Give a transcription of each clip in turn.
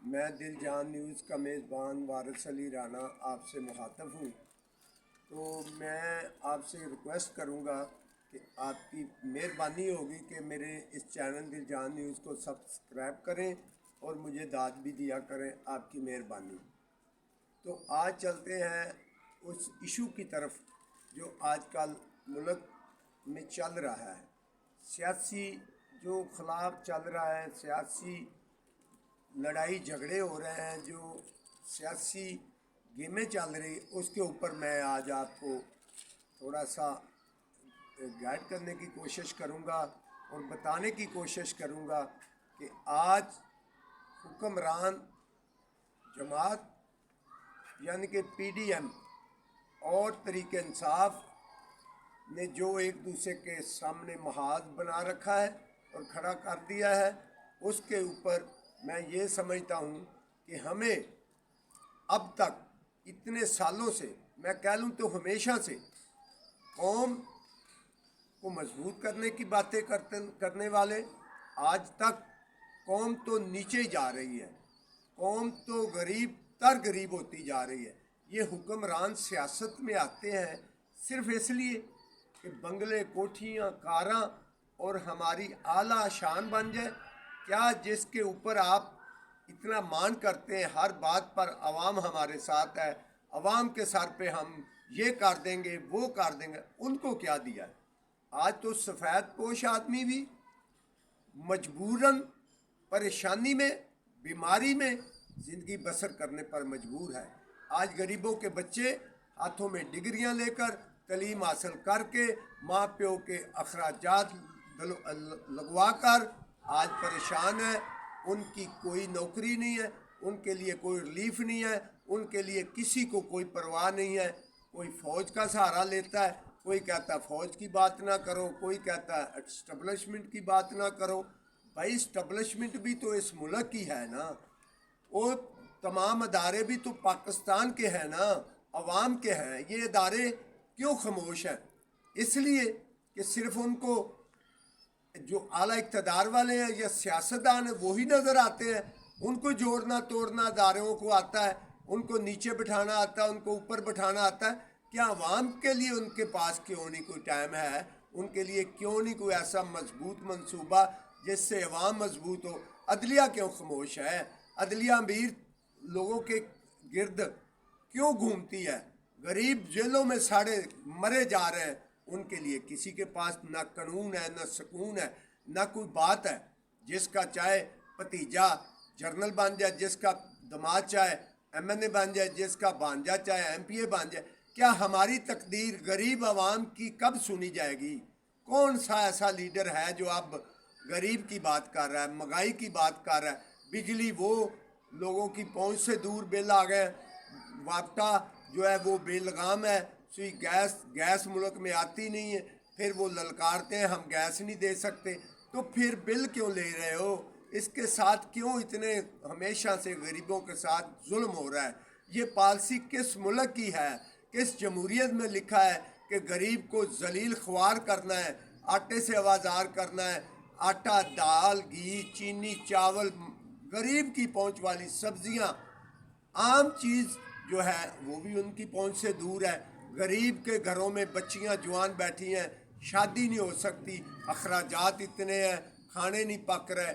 میں دل جان نیوز کا میزبان وارث علی رانا آپ سے مخاطب ہوں۔ تو میں آپ سے ریکویسٹ کروں گا کہ آپ کی مہربانی ہوگی کہ میرے اس چینل دل جان نیوز کو سبسکرائب کریں اور مجھے داد بھی دیا کریں، آپ کی مہربانی۔ تو آج چلتے ہیں اس ایشو کی طرف جو آج کل ملک میں چل رہا ہے، سیاسی جو خلاف چل رہا ہے، سیاسی لڑائی جھگڑے ہو رہے ہیں، جو سیاسی گیمیں چل رہی، اس کے اوپر میں آج آپ کو تھوڑا سا گائیڈ کرنے کی کوشش کروں گا اور بتانے کی کوشش کروں گا کہ آج حکمران جماعت یعنی کہ پی ڈی ایم اور تحریک انصاف نے جو ایک دوسرے کے سامنے محاذ بنا رکھا ہے اور کھڑا کر دیا ہے، اس کے اوپر میں یہ سمجھتا ہوں کہ ہمیں اب تک اتنے سالوں سے، میں کہہ لوں تو ہمیشہ سے، قوم کو مضبوط کرنے کی باتیں کرنے والے آج تک قوم تو نیچے جا رہی ہے، قوم تو غریب تر غریب ہوتی جا رہی ہے۔ یہ حکمران سیاست میں آتے ہیں صرف اس لیے کہ بنگلے، کوٹھیاں، کاراں اور ہماری اعلیٰ شان بن جائے۔ کیا جس کے اوپر آپ اتنا مان کرتے ہیں، ہر بات پر عوام ہمارے ساتھ ہے، عوام کے سر پہ ہم یہ کر دیں گے، وہ کر دیں گے، ان کو کیا دیا ہے؟ آج تو سفید پوش آدمی بھی مجبوراً پریشانی میں، بیماری میں زندگی بسر کرنے پر مجبور ہے۔ آج غریبوں کے بچے ہاتھوں میں ڈگریاں لے کر، تعلیم حاصل کر کے، ماں پیو کے اخراجات لگوا کر آج پریشان ہے۔ ان کی کوئی نوکری نہیں ہے، ان کے لیے کوئی ریلیف نہیں ہے، ان کے لیے کسی کو کوئی پرواہ نہیں ہے۔ کوئی فوج کا سہارا لیتا ہے، کوئی کہتا ہے فوج کی بات نہ کرو، کوئی کہتا ہے اسٹیبلشمنٹ کی بات نہ کرو۔ بھائی اسٹیبلشمنٹ بھی تو اس ملک کی ہے نا، وہ تمام ادارے بھی تو پاکستان کے ہیں نا، عوام کے ہیں۔ یہ ادارے کیوں خاموش ہیں؟ اس لیے کہ صرف ان کو جو اعلیٰ اقتدار والے ہیں یا سیاستدان ہیں وہی نظر آتے ہیں۔ ان کو جوڑنا توڑنا اداروں کو آتا ہے، ان کو نیچے بٹھانا آتا ہے، ان کو اوپر بٹھانا آتا ہے۔ کیا عوام کے لیے ان کے پاس کیوں نہیں کوئی ٹائم ہے؟ ان کے لیے کیوں نہیں کوئی ایسا مضبوط منصوبہ جس سے عوام مضبوط ہو؟ عدلیہ کیوں خاموش ہے؟ عدلیہ امیر لوگوں کے گرد کیوں گھومتی ہے؟ غریب جیلوں میں ساڑے مرے جا رہے ہیں، ان کے لیے کسی کے پاس نہ قانون ہے، نہ سکون ہے، نہ کوئی بات ہے۔ جس کا چاہے بھتیجا جرنل بن جائے، جس کا دماد چاہے ایم این اے بن جائے، جس کا بھانجا چاہے ایم پی اے بن جائے۔ کیا ہماری تقدیر غریب عوام کی کب سنی جائے گی؟ کون سا ایسا لیڈر ہے جو اب غریب کی بات کر رہا ہے، مہنگائی کی بات کر رہا ہے؟ بجلی وہ لوگوں کی پہنچ سے دور بل آ گئے، وابٹا جو ہے وہ بے لگام ہے، سوئی گیس ملک میں آتی نہیں ہے، پھر وہ للکارتے ہیں ہم گیس نہیں دے سکتے۔ تو پھر بل کیوں لے رہے ہو؟ اس کے ساتھ کیوں اتنے ہمیشہ سے غریبوں کے ساتھ ظلم ہو رہا ہے؟ یہ پالیسی کس ملک کی ہے؟ کس جمہوریت میں لکھا ہے کہ غریب کو ذلیل خوار کرنا ہے، آٹے سے آوازار کرنا ہے؟ آٹا، دال، گھی، چینی، چاول، غریب کی پہنچ والی سبزیاں، عام چیز جو ہے وہ بھی ان کی پہنچ سے دور ہے۔ غریب کے گھروں میں بچیاں جوان بیٹھی ہیں، شادی نہیں ہو سکتی، اخراجات اتنے ہیں، کھانے نہیں پک رہے۔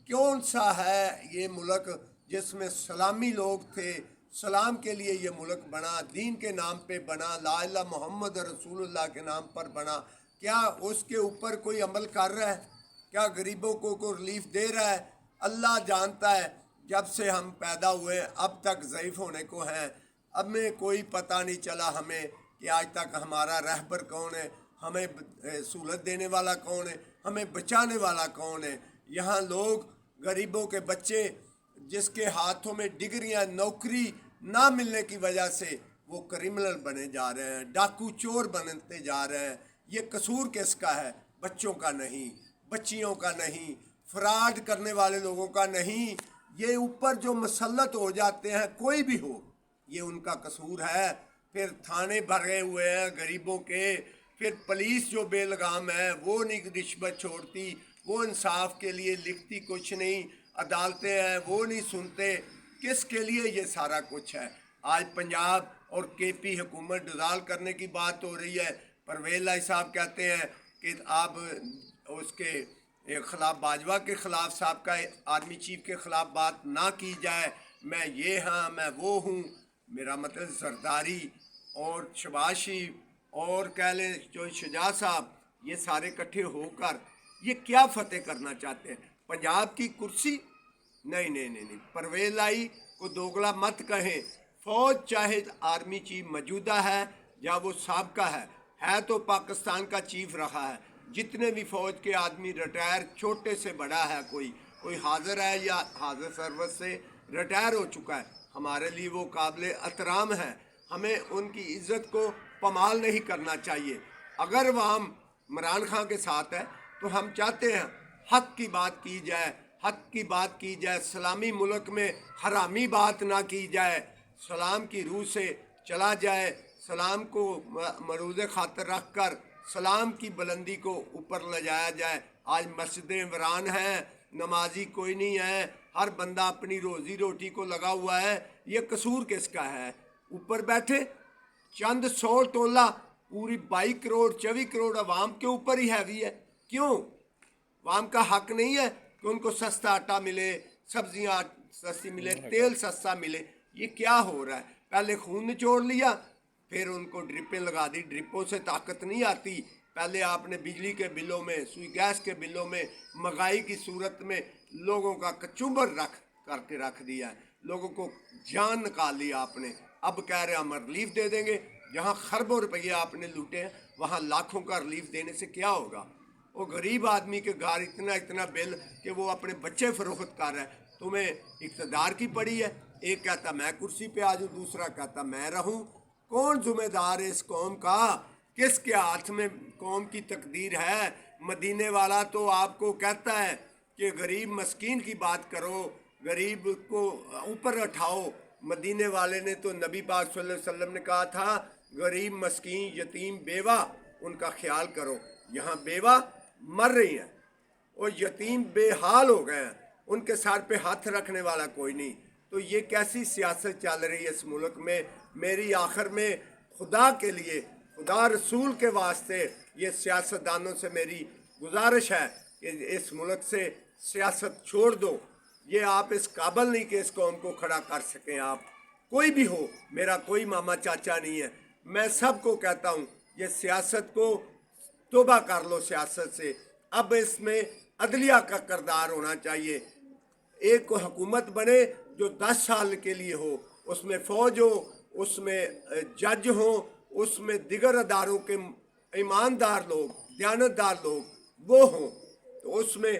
کون سا ہے یہ ملک جس میں سلامی لوگ تھے؟ سلام کے لیے یہ ملک بنا، دین کے نام پہ بنا، لا الہ محمد رسول اللہ کے نام پر بنا۔ کیا اس کے اوپر کوئی عمل کر رہا ہے؟ کیا غریبوں کو کوئی ریلیف دے رہا ہے؟ اللہ جانتا ہے جب سے ہم پیدا ہوئے اب تک ضعیف ہونے کو ہیں۔ اب میں کوئی پتہ نہیں چلا ہمیں کہ آج تک ہمارا رہبر کون ہے، ہمیں سہولت دینے والا کون ہے، ہمیں بچانے والا کون ہے۔ یہاں لوگ غریبوں کے بچے جس کے ہاتھوں میں ڈگریاں، نوکری نہ ملنے کی وجہ سے وہ کرمنل بنے جا رہے ہیں، ڈاکو چور بنتے جا رہے ہیں۔ یہ قصور کس کا ہے؟ بچوں کا نہیں، بچیوں کا نہیں، فراڈ کرنے والے لوگوں کا نہیں۔ یہ اوپر جو مسلط ہو جاتے ہیں کوئی بھی ہو، یہ ان کا قصور ہے۔ پھر تھانے بھرے ہوئے ہیں غریبوں کے، پھر پولیس جو بے لگام ہے وہ نہیں رشوت چھوڑتی، وہ انصاف کے لیے لکھتی کچھ نہیں، अदालतें हैं वो नहीं सुनते। किस के लिए ये सारा कुछ है? आज पंजाब और केपी हुकूमत डिज़ाल करने की बात हो रही है। परवेज़ लाई साहब कहते हैं कि आप उसके ख़िलाफ़, बाजवा के ख़िलाफ़, साहब का आर्मी चीफ के ख़िलाफ़ बात ना की जाए। मैं ये हाँ मैं वो हूँ, मेरा मतलब जरदारी और शहबाज शरीफ और कह लें जो शुजा साहब, ये सारे इकट्ठे होकर ये क्या फतेह करना चाहते हैं? पंजाब की कुर्सी? नहीं नहीं नहीं नहीं, परवेज़ लाई को दोगला मत कहें। फौज चाहे आर्मी चीफ मौजूदा है या वो साबका है तो पाकिस्तान का चीफ रहा है। जितने भी फौज के आदमी रिटायर, छोटे से बड़ा है, कोई हाजिर है या हाजिर सर्विस से रिटायर हो चुका है, हमारे लिए वो काबिल एहतराम है। हमें उनकी इज़्ज़त को पमाल नहीं करना चाहिए। अगर वह हम इमरान खान के साथ है तो हम चाहते हैं हक़ की बात की जाए, हक़ की बात की जाए। सलामी मुल्क में हरामी बात ना की जाए, सलाम की रूह से चला जाए, सलाम को मरूज़ खातर रख कर सलाम की बुलंदी को ऊपर ले जाया जाए। आज मस्जिदें वीरान हैं, नमाजी कोई नहीं है, हर बंदा अपनी रोज़ी रोटी को लगा हुआ है। ये कसूर किसका है? ऊपर बैठे चंद 100 टोला पूरी 22 करोड़ 24 करोड़ आवाम के ऊपर ही हैवी है। क्यों? आवाम का हक नहीं है कि उनको सस्ता आटा मिले, सब्जियां सस्ती मिले, तेल सस्ता मिले? ये क्या हो रहा है? पहले खून निचोड़ लिया, फिर उनको ड्रिपें लगा दी। ड्रिपों से ताकत नहीं आती। पहले आपने बिजली के बिलों में, सुई गैस के बिलों में महंगाई की सूरत में लोगों का कचूबर रख दिया है, लोगों को जान निकाल लिया आपने। अब कह रहे हम रिलीफ दे देंगे। जहाँ खरबों रुपये आपने लूटे हैं वहाँ लाखों का रिलीफ देने से क्या होगा? वो गरीब आदमी के घर इतना बिल कि वो अपने बच्चे फरोख्त कर रहा है। तुम्हें इक़्तिदार की पड़ी है, एक कहता मैं कुर्सी पे आ जाऊँ, दूसरा कहता मैं रहूँ। कौन जिम्मेदार है इस कौम का? किसके हाथ में कौम की तकदीर है? मदीने वाला तो आपको कहता है कि गरीब मस्कीन की बात करो, गरीब को ऊपर उठाओ। मदीने वाले ने तो नबी पाक सल्लल्लाहु अलैहि वसल्लम ने कहा था गरीब मस्कीन यतीम बेवा उनका ख्याल करो। यहाँ बेवा मर रही हैं और यतीम बेहाल हो गए हैं, उनके सर पे हाथ रखने वाला कोई नहीं। तो ये कैसी सियासत चल रही है इस मुल्क में? मेरी आखिर में खुदा के लिए, खुदा रसूल के वास्ते ये सियासतदानों से मेरी गुजारिश है कि इस मुल्क से सियासत छोड़ दो। ये आप इस काबिल नहीं कि इस कौम को खड़ा कर सकें। आप कोई भी हो, मेरा कोई मामा चाचा नहीं है। मैं सबको कहता हूँ ये सियासत को तौबा कर लो सियासत से। अब इसमें अदलिया का किरदार होना चाहिए। एक हुकूमत बने जो 10 साल के लिए हो, उसमें फ़ौज हो, उसमें जज हो, उसमें दिगर अदारों के ईमानदार लोग, दयानतदार लोग वो हों, तो उसमें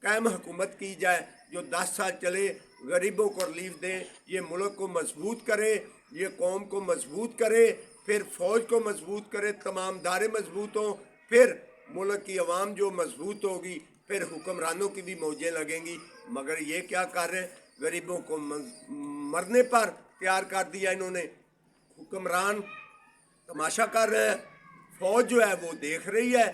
कायम हुकूमत की जाए जो 10 साल चले, गरीबों को रिलीफ दें, ये मुल्क को मजबूत करे, ये कौम को मजबूत करे, फिर फ़ौज को मजबूत करे, तमाम दारे मजबूत हों, फिर मुल्क की आवाम जो मजबूत होगी, फिर हुक्मरानों की भी मौजें लगेंगी। मगर ये क्या कर रहे हैं? गरीबों को मरने पर तैयार कर दिया इन्होंने। हुक्मरान तमाशा कर रहे हैं, फौज जो है वो देख रही है,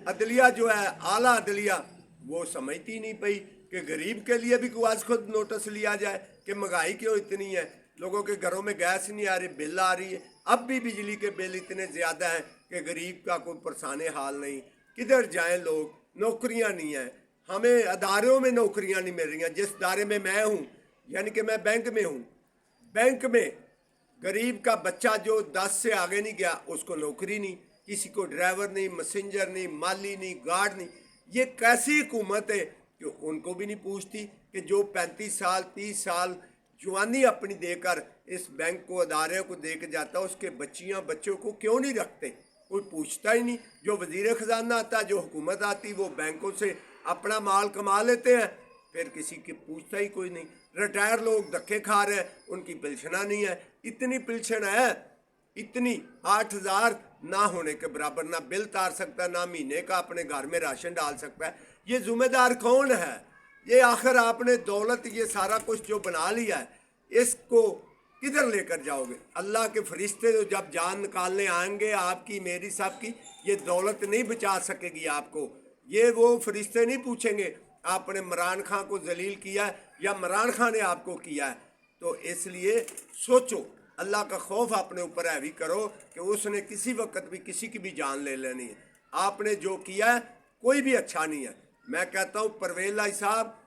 अदलिया जो है आला अदलिया वो समझती नहीं पई कि गरीब के लिए भी कोई आज खुद नोटिस लिया जाए कि महंगाई क्यों इतनी है, लोगों के घरों में गैस नहीं आ रही, बिल आ रही है। अब भी बिजली के बिल इतने ज़्यादा हैं कि गरीब का कोई परेशान हाल नहीं। किधर जाएं लोग? नौकरियां नहीं हैं, हमें अदारों में नौकरियां नहीं मिल रही हैं। जिस दायरे में मैं हूँ, यानी कि मैं बैंक में हूँ, बैंक में गरीब का बच्चा जो 10 से आगे नहीं गया उसको नौकरी नहीं, किसी को ड्राइवर नहीं, मैसेंजर नहीं, माली नहीं, गार्ड नहीं। ये कैसी हुकूमत है कि उनको भी नहीं पूछती कि जो 35 साल 30 साल जवानी अपनी देकर इस बैंक को, अदारे को दे के जाता है, उसके बच्चों को क्यों नहीं रखते? कोई पूछता ही नहीं। जो वजीर ख़जाना आता, जो हुकूमत आती, वो बैंकों से अपना माल कमा लेते हैं, फिर किसी की पूछता ही कोई नहीं। रिटायर लोग धक्के खा रहे हैं, उनकी पेंशना नहीं है। इतनी पेंशन है, इतनी 8,000 ना होने के बराबर, ना बिल तार सकता, ना महीने का अपने घर में राशन डाल सकता है। ये जिम्मेदार कौन है? ये आखिर आपने दौलत, ये सारा कुछ जो बना लिया है, इसको किधर लेकर जाओगे? अल्लाह के फरिश्ते तो जब जान निकालने आएंगे आपकी, मेरी, सबकी, ये दौलत नहीं बचा सकेगी आपको। ये वो फरिश्ते नहीं पूछेंगे आपने इमरान खान को जलील किया है या इमरान खान ने आपको किया है। तो इसलिए सोचो, अल्लाह का खौफ अपने ऊपर हैवी करो कि उसने किसी वक्त भी किसी की भी जान ले लेनी है। आपने जो किया है कोई भी अच्छा नहीं है। मैं कहता हूँ परवेज़ लाई साहब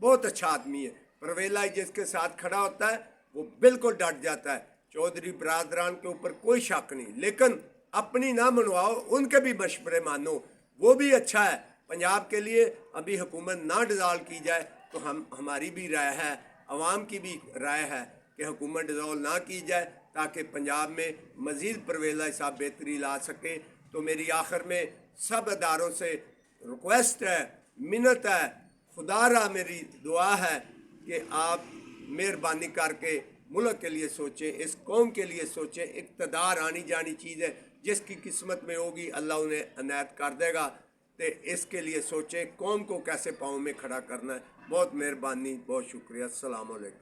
बहुत अच्छा आदमी है। परवेज़ लाई जिसके साथ खड़ा होता है वो बिल्कुल डट जाता है। चौधरी बरादरान के ऊपर कोई शक नहीं, लेकिन अपनी ना मनवाओ, उनके भी मशवरे मानो, वो भी अच्छा है। पंजाब के लिए अभी हुकूमत ना डिज़ोल्व की जाए तो हमारी भी राय है, अवाम की भी राय है कि हुकूमत डिज़ोल्व ना की जाए ताकि पंजाब में मज़ीद परवेज़ लाई साहब बेहतरी ला सके। तो मेरी आखिर में सब अदारों से रिक्वेस्ट है, मिन्नत है, खुदारा मेरी दुआ है कि आप मेहरबानी करके मुल्क के लिए सोचें, इस कौम के लिए सोचें। इक़्तिदार आनी जानी चीज़ है, जिसकी किस्मत में होगी अल्लाह उन्हें अनायत कर देगा। तो इसके लिए सोचें कौम को कैसे पाँव में खड़ा करना है। बहुत मेहरबानी, बहुत शुक्रिया। अस्सलाम वालेकुम।